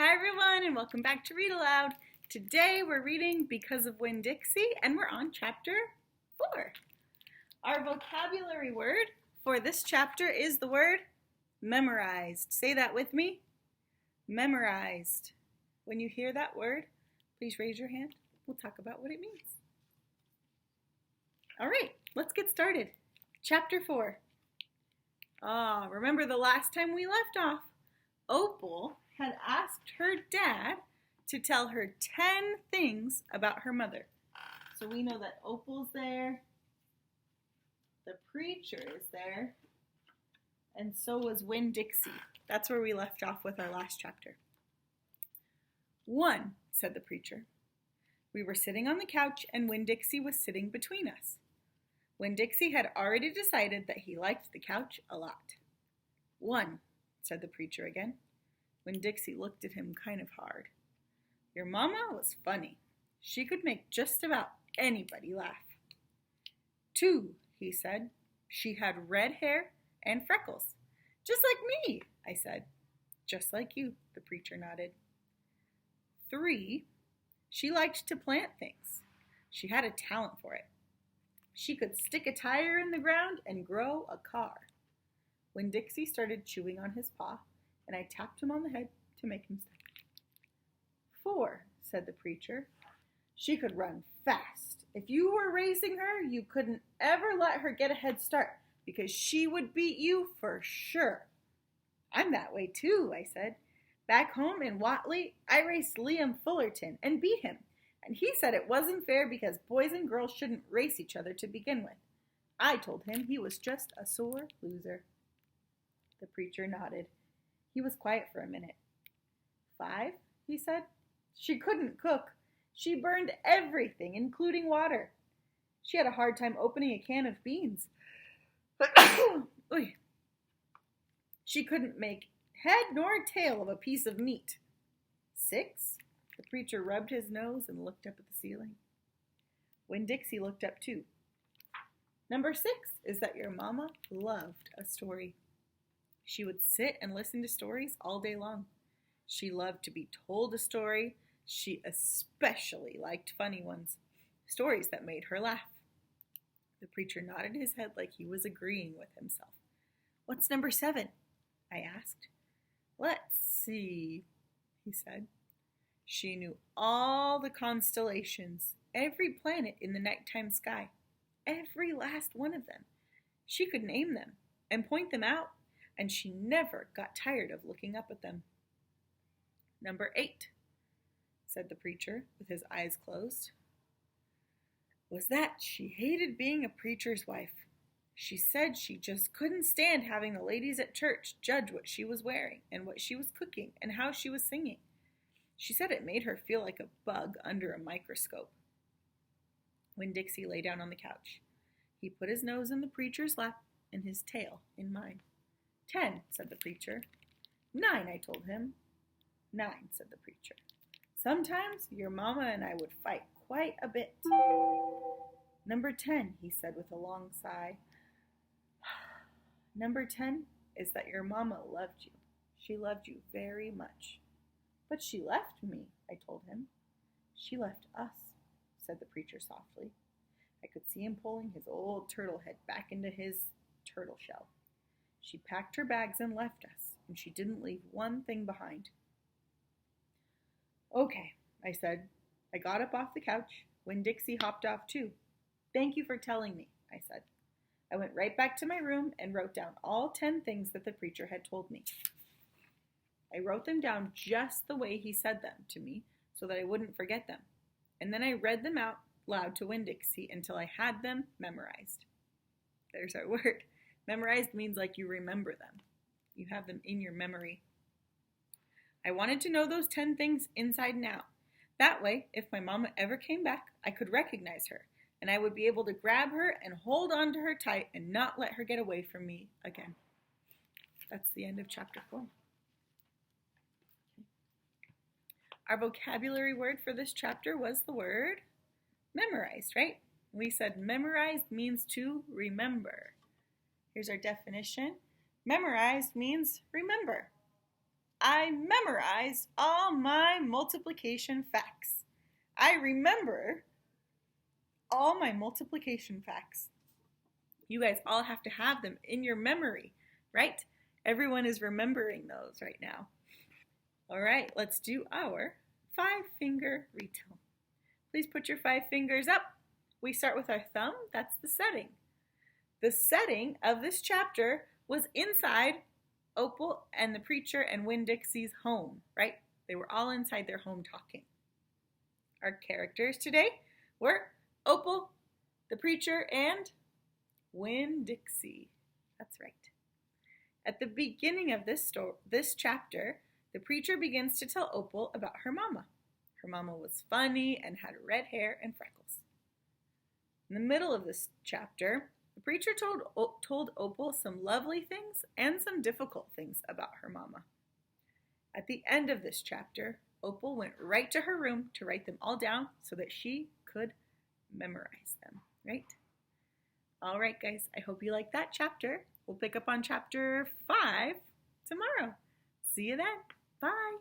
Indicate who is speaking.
Speaker 1: Hi everyone and welcome back to Read Aloud. Today we're reading Because of Winn, Dixie and we're on chapter 4. Our vocabulary word for this chapter is the word memorized. Say that with me. Memorized. When you hear that word, please raise your hand. We'll talk about what it means. All right, let's get started. Chapter 4. Remember the last time we left off, Opal had asked her dad to tell her 10 things about her mother. So we know that Opal's there, the preacher is there, and so was Winn Dixie. That's where we left off with our last chapter. 1, said the preacher. We were sitting on the couch and Winn Dixie was sitting between us. Winn Dixie had already decided that he liked the couch a lot. 1, said the preacher again. Winn Dixie looked at him kind of hard. Your mama was funny. She could make just about anybody laugh. 2, he said. She had red hair and freckles. Just like me, I said. Just like you, the preacher nodded. 3, she liked to plant things. She had a talent for it. She could stick a tire in the ground and grow a car. Winn Dixie started chewing on his paw, and I tapped him on the head to make him stop. 4, said the preacher. She could run fast. If you were racing her, you couldn't ever let her get a head start because she would beat you for sure. I'm that way too, I said. Back home in Watley, I raced Liam Fullerton and beat him, and he said it wasn't fair because boys and girls shouldn't race each other to begin with. I told him he was just a sore loser. The preacher nodded. He was quiet for a minute. 5, he said. She couldn't cook. She burned everything, including water. She had a hard time opening a can of beans. She couldn't make head nor tail of a piece of meat. 6, the preacher rubbed his nose and looked up at the ceiling. Winn Dixie looked up too. Number 6 is that your mama loved a story. She would sit and listen to stories all day long. She loved to be told a story. She especially liked funny ones, stories that made her laugh. The preacher nodded his head like he was agreeing with himself. What's number 7? I asked. Let's see, he said. She knew all the constellations, every planet in the nighttime sky, every last one of them. She could name them and point them out, and she never got tired of looking up at them. Number 8, said the preacher with his eyes closed, was that she hated being a preacher's wife. She said she just couldn't stand having the ladies at church judge what she was wearing and what she was cooking and how she was singing. She said it made her feel like a bug under a microscope. Winn Dixie lay down on the couch. He put his nose in the preacher's lap and his tail in mine. 10, said the preacher. 9, I told him. 9, said the preacher. Sometimes your mama and I would fight quite a bit. Number 10, he said with a long sigh. Number 10 is that your mama loved you. She loved you very much. But she left me, I told him. She left us, said the preacher softly. I could see him pulling his old turtle head back into his turtle shell. She packed her bags and left us, and she didn't leave one thing behind. Okay, I said. I got up off the couch. Winn Dixie hopped off too. Thank you for telling me, I said. I went right back to my room and wrote down all 10 things that the preacher had told me. I wrote them down just the way he said them to me so that I wouldn't forget them. And then I read them out loud to Winn Dixie until I had them memorized. There's our word. Memorized means like you remember them. You have them in your memory. I wanted to know those 10 things inside and out. That way, if my mama ever came back, I could recognize her, and I would be able to grab her and hold on to her tight and not let her get away from me again. That's the end of chapter 4. Our vocabulary word for this chapter was the word memorized, right? We said memorized means to remember. Here's our definition. Memorized means remember. I memorized all my multiplication facts. I remember all my multiplication facts. You guys all have to have them in your memory, right? Everyone is remembering those right now. All right, let's do our 5-finger retail. Please put your 5 fingers up. We start with our thumb. That's the setting. The setting of this chapter was inside Opal and the preacher and Winn-Dixie's home, right? They were all inside their home talking. Our characters today were Opal, the preacher, and Winn-Dixie. That's right. At the beginning of this chapter, the preacher begins to tell Opal about her mama. Her mama was funny and had red hair and freckles. In the middle of this chapter, the preacher told Opal some lovely things and some difficult things about her mama. At the end of this chapter, Opal went right to her room to write them all down so that she could memorize them, right? All right, guys, I hope you like that chapter. We'll pick up on chapter 5 tomorrow. See you then. Bye.